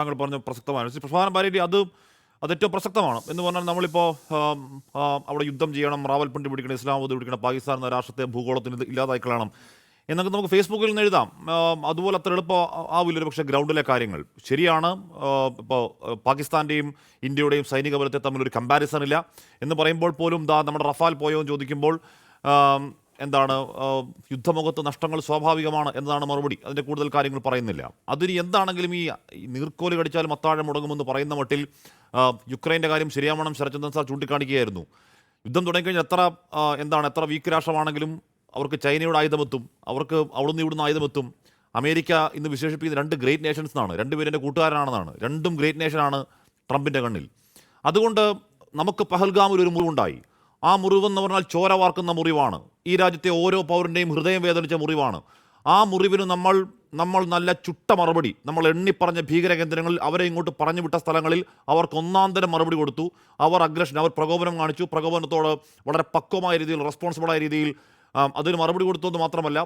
താങ്കൾ പറഞ്ഞ പ്രസക്തമാണ്. പ്രധാന ബാരേലി അത് ഏറ്റവും പ്രസക്തമാണ് എന്ന് പറഞ്ഞാൽ നമ്മളിപ്പോൾ അവിടെ യുദ്ധം ചെയ്യണം, റാവൽപിണ്ടി പിടിക്കണം, ഇസ്ലാമാബാദ് പിടിക്കണം, പാകിസ്ഥാൻ എന്ന രാഷ്ട്രത്തെ ഭൂഗോളത്തിന് ഇല്ലാതായി കളയണം എന്നൊക്കെ നമുക്ക് ഫേസ്ബുക്കിൽ നിന്ന് എഴുതാം. അതുപോലെ അത്ര എളുപ്പം ആവില്ല പക്ഷേ ഗ്രൗണ്ടിലെ കാര്യങ്ങൾ ശരിയാണ്. ഇപ്പോൾ പാകിസ്ഥാൻ്റെയും ഇന്ത്യയുടെയും സൈനിക ബലത്തെ തമ്മിലൊരു കമ്പാരിസൺ ഇല്ല എന്ന് പറയുമ്പോൾ പോലും നമ്മുടെ റഫാൽ പോയോ എന്ന് ചോദിക്കുമ്പോൾ എന്താണ് യുദ്ധമുഖത്ത് നഷ്ടങ്ങൾ സ്വാഭാവികമാണ് എന്നതാണ് മറുപടി. അതിൻ്റെ കൂടുതൽ കാര്യങ്ങൾ പറയുന്നില്ല. അതിന് എന്താണെങ്കിലും ഈ നീർക്കോല് കടിച്ചാലും അത്താഴം മുടങ്ങുമെന്ന് പറയുന്ന മട്ടിൽ യുക്രൈൻ്റെ കാര്യം ശരിയാവണം ശരത്ചന്ദ്രൻ സാർ ചൂണ്ടിക്കാണിക്കുകയായിരുന്നു. യുദ്ധം തുടങ്ങിക്കഴിഞ്ഞാൽ എത്ര വീക്ക് രാഷ്ട്രമാണെങ്കിലും അവർക്ക് ചൈനയുടെ ആയുധമെത്തും, അവർക്ക് അവിടുന്ന് ഇവിടുന്ന് ആയുധമെത്തും. അമേരിക്ക ഇന്ന് വിശേഷിപ്പിക്കുന്ന 2 ഗ്രേറ്റ് നേഷൻസ് എന്നാണ്, 2 പേരുടെ കൂട്ടുകാരനാണെന്നാണ്. 2ഉം ഗ്രേറ്റ് നേഷനാണ് ട്രംപിൻ്റെ കണ്ണിൽ. അതുകൊണ്ട് നമുക്ക് പഹൽഗാമിൽ ഒരു മുറിവുണ്ടായി. ആ മുറിവെന്ന് പറഞ്ഞാൽ ചോര വാർക്കുന്ന മുറിവാണ്. ഈ രാജ്യത്തെ ഓരോ പൗരൻ്റെയും ഹൃദയം വേദനിച്ച മുറിവാണ്. ആ മുറിവിന് നമ്മൾ നല്ല ചുട്ട മറുപടി, നമ്മൾ എണ്ണിപ്പറഞ്ഞ ഭീകര കേന്ദ്രങ്ങളിൽ അവരെ ഇങ്ങോട്ട് പറഞ്ഞു വിട്ട സ്ഥലങ്ങളിൽ അവർക്ക് ഒന്നാന്തരം മറുപടി കൊടുത്തു. അവർ പ്രകോപനം കാണിച്ചു. പ്രകോപനത്തോട് വളരെ പക്വമായ രീതിയിൽ, റെസ്പോൺസിബിളായ രീതിയിൽ അതിന് മറുപടി കൊടുത്തത് മാത്രമല്ല,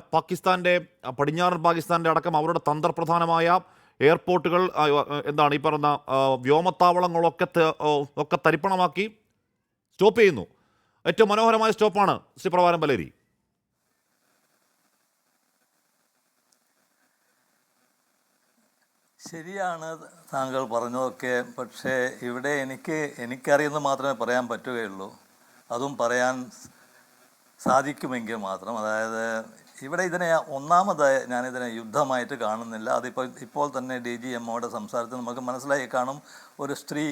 പടിഞ്ഞാറൻ പാകിസ്ഥാൻ്റെ അടക്കം അവരുടെ തന്ത്രപ്രധാനമായ എയർപോർട്ടുകൾ ഈ പറഞ്ഞ വ്യോമത്താവളങ്ങളൊക്കെ തരിപ്പണമാക്കി സ്റ്റോപ്പ് ചെയ്യുന്നു. ഏറ്റവും മനോഹരമായ സ്റ്റോപ്പാണ് ശ്രീ പ്രഭാരം ബലേരി. ശരിയാണ് താങ്കൾ പറഞ്ഞതൊക്കെ. പക്ഷേ ഇവിടെ എനിക്കറിയുന്നത് മാത്രമേ പറയാൻ പറ്റുകയുള്ളൂ. അതും പറയാൻ സാധിക്കുമെങ്കിൽ മാത്രം. അതായത് ഇവിടെ ഒന്നാമതായി ഞാനിതിനെ യുദ്ധമായിട്ട് കാണുന്നില്ല. ഇപ്പോൾ തന്നെ DGMOയുടെ സംസാരത്തിൽ നമുക്ക് മനസ്സിലായി കാണും. ഒരു സ്ത്രീ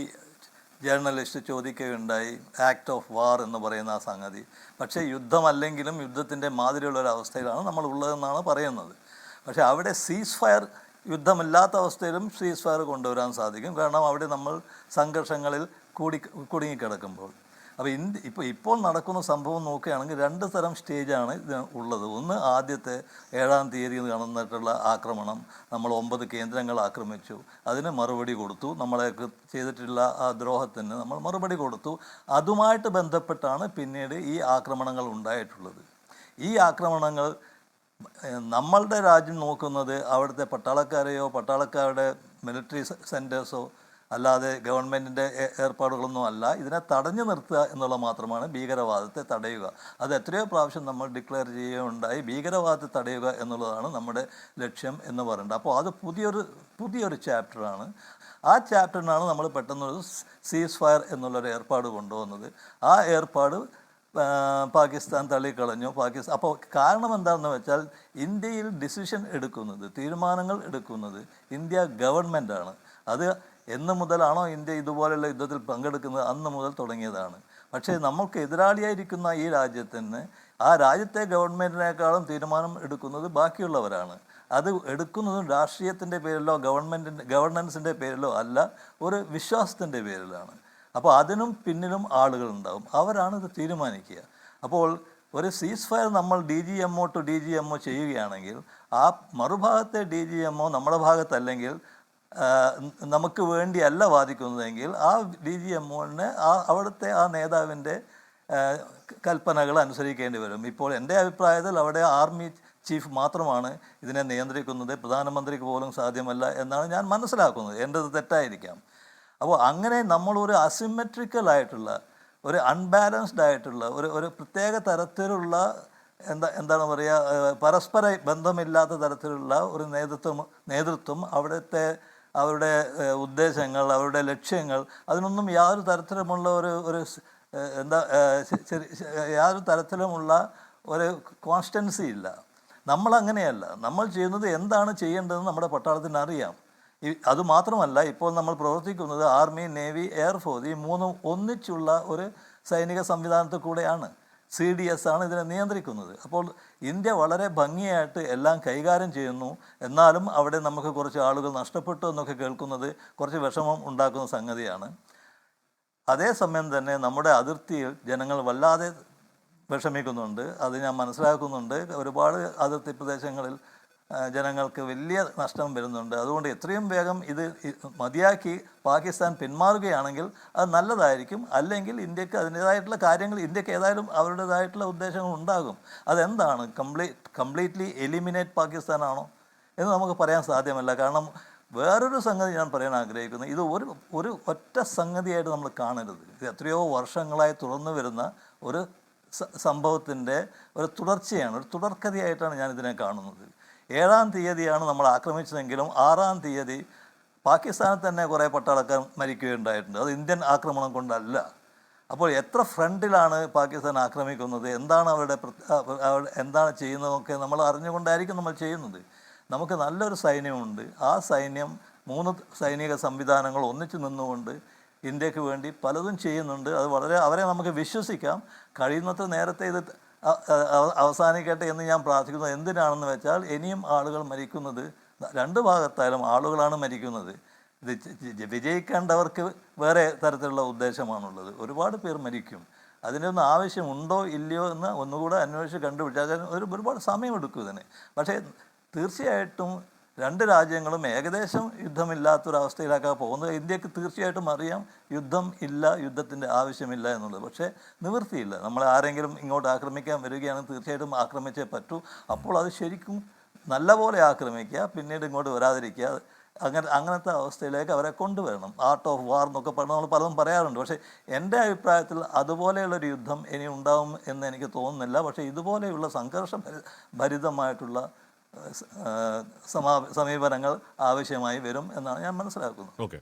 ജേർണലിസ്റ്റ് ചോദിക്കുകയുണ്ടായി ആക്ട് ഓഫ് വാർ എന്ന് പറയുന്ന ആ സംഗതി. പക്ഷേ യുദ്ധമല്ലെങ്കിലും യുദ്ധത്തിൻ്റെ മാതിരിയുള്ളൊരവസ്ഥയിലാണ് നമ്മൾ ഉള്ളതെന്നാണ് പറയുന്നത്. പക്ഷേ അവിടെ സീസ് ഫയർ, യുദ്ധമില്ലാത്ത അവസ്ഥയിലും സീസ് ഫയർ കൊണ്ടുവരാൻ സാധിക്കും. കാരണം അവിടെ നമ്മൾ സംഘർഷങ്ങളിൽ കുടുങ്ങിക്കിടക്കുമ്പോൾ. അപ്പോൾ ഇപ്പോൾ നടക്കുന്ന സംഭവം നോക്കുകയാണെങ്കിൽ 2 തരം സ്റ്റേജാണ് ഇത് ഉള്ളത്. ഒന്ന്, ആദ്യത്തെ 7-ാം തീയതി നടന്നിട്ടുള്ള ആക്രമണം. നമ്മൾ 9 കേന്ദ്രങ്ങൾ ആക്രമിച്ചു, അതിന് മറുപടി കൊടുത്തു. നമ്മളെ ചെയ്തിട്ടുള്ള ആ ദ്രോഹത്തിന് നമ്മൾ മറുപടി കൊടുത്തു. അതുമായിട്ട് ബന്ധപ്പെട്ടാണ് പിന്നീട് ഈ ആക്രമണങ്ങൾ ഉണ്ടായിട്ടുള്ളത്. ഈ ആക്രമണങ്ങൾ നമ്മളുടെ രാജ്യം നോക്കുന്നത് അവിടുത്തെ പട്ടാളക്കാരെയോ പട്ടാളക്കാരുടെ മിലിറ്ററി സെൻറ്റേഴ്സോ അല്ലാതെ ഗവൺമെൻറ്റിൻ്റെ ഏർപ്പാടുകളൊന്നും അല്ല. ഇതിനെ തടഞ്ഞു നിർത്തുക എന്നുള്ള മാത്രമാണ് ഭീകരവാദത്തെ തടയുക. അത് എത്രയോ പ്രാവശ്യം നമ്മൾ ഡിക്ലെയർ ചെയ്യുകയുണ്ടായി. ഭീകരവാദത്തെ തടയുക എന്നുള്ളതാണ് നമ്മുടെ ലക്ഷ്യം എന്ന് പറയുന്നത്. അപ്പോൾ അത് പുതിയൊരു ചാപ്റ്ററാണ്. ആ ചാപ്റ്ററിനാണ് നമ്മൾ പെട്ടെന്നൊരു സീസ് ഫയർ എന്നുള്ളൊരു ഏർപ്പാട് കൊണ്ടുവന്നത്. ആ ഏർപ്പാട് പാകിസ്ഥാൻ തള്ളിക്കളഞ്ഞു. അപ്പോൾ കാരണം എന്താണെന്ന് വെച്ചാൽ ഇന്ത്യയിൽ ഡിസിഷൻ എടുക്കുന്നത്, തീരുമാനങ്ങൾ എടുക്കുന്നത് ഇന്ത്യ ഗവൺമെൻറ്റാണ്. അത് എന്ന് മുതലാണോ ഇന്ത്യ ഇതുപോലെയുള്ള യുദ്ധത്തിൽ പങ്കെടുക്കുന്നത് അന്ന് മുതൽ തുടങ്ങിയതാണ്. പക്ഷേ നമുക്ക് എതിരാളിയായിരിക്കുന്ന ഈ രാജ്യത്തിന് ആ രാജ്യത്തെ ഗവൺമെൻറ്റിനേക്കാളും തീരുമാനം എടുക്കുന്നത് ബാക്കിയുള്ളവരാണ്. അത് എടുക്കുന്നതും രാഷ്ട്രീയത്തിൻ്റെ പേരിലോ ഗവർണൻസിൻ്റെ പേരിലോ അല്ല, ഒരു വിശ്വാസത്തിൻ്റെ പേരിലാണ്. അപ്പോൾ അതിനും പിന്നിലും ആളുകളുണ്ടാവും, അവരാണ് ഇത് തീരുമാനിക്കുക. അപ്പോൾ ഒരു സീസ് ഫയർ നമ്മൾ DGMO ടു DGMO ചെയ്യുകയാണെങ്കിൽ ആ മറുഭാഗത്തെ DGMO നമ്മുടെ ഭാഗത്തല്ലെങ്കിൽ നമുക്ക് വേണ്ടിയല്ല വാദിക്കുന്നതെങ്കിൽ ആ DGMOന് അവിടുത്തെ ആ നേതാവിൻ്റെ കൽപ്പനകൾ അനുസരിക്കേണ്ടി വരും. ഇപ്പോൾ എൻ്റെ അഭിപ്രായത്തിൽ അവിടെ ആർമി ചീഫ് മാത്രമാണ് ഇതിനെ നിയന്ത്രിക്കുന്നത്. പ്രധാനമന്ത്രിക്ക് പോലും സാധ്യമല്ല എന്നാണ് ഞാൻ മനസ്സിലാക്കുന്നത്. എൻ്റെത് തെറ്റായിരിക്കാം. അപ്പോൾ അങ്ങനെ നമ്മളൊരു അസിമെട്രിക്കലായിട്ടുള്ള, ഒരു അൺബാലൻസ്ഡ് ആയിട്ടുള്ള ഒരു പ്രത്യേക തരത്തിലുള്ള എന്താണ് പറയുക, പരസ്പര ബന്ധമില്ലാത്ത തരത്തിലുള്ള ഒരു നേതൃത്വം അവരുടെ ഉദ്ദേശങ്ങൾ, അവരുടെ ലക്ഷ്യങ്ങൾ, അതിനൊന്നും യാതൊരു തരത്തിലുമുള്ള യാതൊരു തരത്തിലുമുള്ള ഒരു കോൺസ്റ്റൻസി ഇല്ല. നമ്മളങ്ങനെയല്ല. നമ്മൾ ചെയ്യുന്നത് എന്താണ് ചെയ്യേണ്ടതെന്ന് നമ്മുടെ പട്ടാളത്തിന് അറിയാം. അതുമാത്രമല്ല, ഇപ്പോൾ നമ്മൾ പ്രവർത്തിക്കുന്നത് ആർമി, നേവി, എയർഫോഴ്സ്, ഈ 3ഉം ഒന്നിച്ചുള്ള ഒരു സൈനിക സംവിധാനത്തിൽ കൂടെയാണ്. CDS ആണ് ഇതിനെ നിയന്ത്രിക്കുന്നത്. അപ്പോൾ ഇന്ത്യ വളരെ ഭംഗിയായിട്ട് എല്ലാം കൈകാര്യം ചെയ്യുന്നു. എന്നാലും അവിടെ നമുക്ക് കുറച്ച് ആളുകൾ നഷ്ടപ്പെട്ടു എന്നൊക്കെ കേൾക്കുന്നത് കുറച്ച് വിഷമം ഉണ്ടാക്കുന്ന സംഗതിയാണ്. അതേസമയം തന്നെ നമ്മുടെ അതിർത്തിയിൽ ജനങ്ങൾ വല്ലാതെ വിഷമിക്കുന്നുണ്ട്. അത് ഞാൻ മനസ്സിലാക്കുന്നുണ്ട്. ഒരുപാട് അതിർത്തി പ്രദേശങ്ങളിൽ ജനങ്ങൾക്ക് വലിയ നഷ്ടം വരുന്നുണ്ട്. അതുകൊണ്ട് എത്രയും വേഗം ഇത് മതിയാക്കി പാകിസ്ഥാൻ പിന്മാറുകയാണെങ്കിൽ അത് നല്ലതായിരിക്കും. അല്ലെങ്കിൽ ഇന്ത്യക്ക് അതിൻ്റേതായിട്ടുള്ള കാര്യങ്ങൾ, ഇന്ത്യക്ക് ഏതായാലും അവരുടേതായിട്ടുള്ള ഉദ്ദേശങ്ങൾ ഉണ്ടാകും. അതെന്താണ്, കംപ്ലീറ്റ്ലി എലിമിനേറ്റ് പാകിസ്ഥാനാണോ എന്ന് നമുക്ക് പറയാൻ സാധ്യമല്ല. കാരണം വേറൊരു സംഗതി ഞാൻ പറയാൻ ആഗ്രഹിക്കുന്നത്, ഇത് ഒരു ഒറ്റ സംഗതിയായിട്ട് നമ്മൾ കാണരുത്. ഇത് എത്രയോ വർഷങ്ങളായി തുടർന്നു വരുന്ന ഒരു സംഭവത്തിൻ്റെ ഒരു തുടർച്ചയാണ്, ഒരു തുടർക്കഥയായിട്ടാണ് ഞാനിതിനെ കാണുന്നത്. 7-ാം തീയതിയാണ് നമ്മൾ ആക്രമിച്ചതെങ്കിലും 6-ാം തീയതി പാകിസ്ഥാനിൽ തന്നെ കുറേ പട്ടാളക്കാർ മരിക്കുകയുണ്ടായിട്ടുണ്ട്. അത് ഇന്ത്യൻ ആക്രമണം കൊണ്ടല്ല. അപ്പോൾ എത്ര ഫ്രണ്ടിലാണ് പാകിസ്ഥാൻ ആക്രമിക്കുന്നത്, എന്താണ് എന്താണ് ചെയ്യുന്നതൊക്കെ നമ്മൾ അറിഞ്ഞുകൊണ്ടായിരിക്കും നമ്മൾ ചെയ്യുന്നത്. നമുക്ക് നല്ലൊരു സൈന്യമുണ്ട്. ആ സൈന്യം 3 സൈനിക സംവിധാനങ്ങൾ ഒന്നിച്ചു നിന്നുകൊണ്ട് ഇന്ത്യക്ക് വേണ്ടി പലതും ചെയ്യുന്നുണ്ട്. അത് അവരെ നമുക്ക് വിശ്വസിക്കാം. കഴിയുന്നത്ര നേരത്തെ ഇത് അവസാനിക്കട്ടെ എന്ന് ഞാൻ പ്രാർത്ഥിക്കുന്നത് എന്തിനാണെന്ന് വെച്ചാൽ, ഇനിയും ആളുകൾ മരിക്കുന്നത് 2 ഭാഗത്തായാലും ആളുകളാണ് മരിക്കുന്നത്. ഇത് വിജയിക്കേണ്ടവർക്ക് വേറെ തരത്തിലുള്ള ഉദ്ദേശമാണുള്ളത്. ഒരുപാട് പേർ മരിക്കും. അതിനൊന്നും ആവശ്യമുണ്ടോ ഇല്ലയോ എന്ന് ഒന്നുകൂടെ അന്വേഷിച്ച് കണ്ടുപിടിച്ചാൽ ഒരുപാട് സമയമെടുക്കും ഇതിന്. പക്ഷേ തീർച്ചയായിട്ടും 2 രാജ്യങ്ങളും ഏകദേശം യുദ്ധമില്ലാത്തൊരവസ്ഥയിലേക്കാണ് പോകുന്നത്. ഇന്ത്യക്ക് തീർച്ചയായിട്ടും അറിയാം യുദ്ധം ഇല്ല, യുദ്ധത്തിൻ്റെ ആവശ്യമില്ല എന്നുള്ളത്. പക്ഷേ നിവൃത്തിയില്ല. നമ്മൾ ആരെങ്കിലും ഇങ്ങോട്ട് ആക്രമിക്കാൻ വരികയാണെങ്കിൽ തീർച്ചയായിട്ടും ആക്രമിച്ചേ പറ്റൂ. അപ്പോൾ അത് ശരിക്കും നല്ല പോലെ ആക്രമിക്കുക, പിന്നീട് ഇങ്ങോട്ട് വരാതിരിക്കുക. അങ്ങനത്തെ അവസ്ഥയിലേക്ക് അവരെ കൊണ്ടുവരണം. ആർട്ട് ഓഫ് വാർ എന്നൊക്കെ പറഞ്ഞ് നമ്മൾ പലതും പറയാറുണ്ട്. പക്ഷേ എൻ്റെ അഭിപ്രായത്തിൽ അതുപോലെയുള്ളൊരു യുദ്ധം ഇനി ഉണ്ടാവും എന്ന് എനിക്ക് തോന്നുന്നില്ല. പക്ഷേ ഇതുപോലെയുള്ള സംഘർഷഭരിതമായിട്ടുള്ള സമീപനങ്ങൾ ആവശ്യമായി വരും എന്നാണ് ഞാൻ മനസ്സിലാക്കുന്നത്. ഓക്കെ.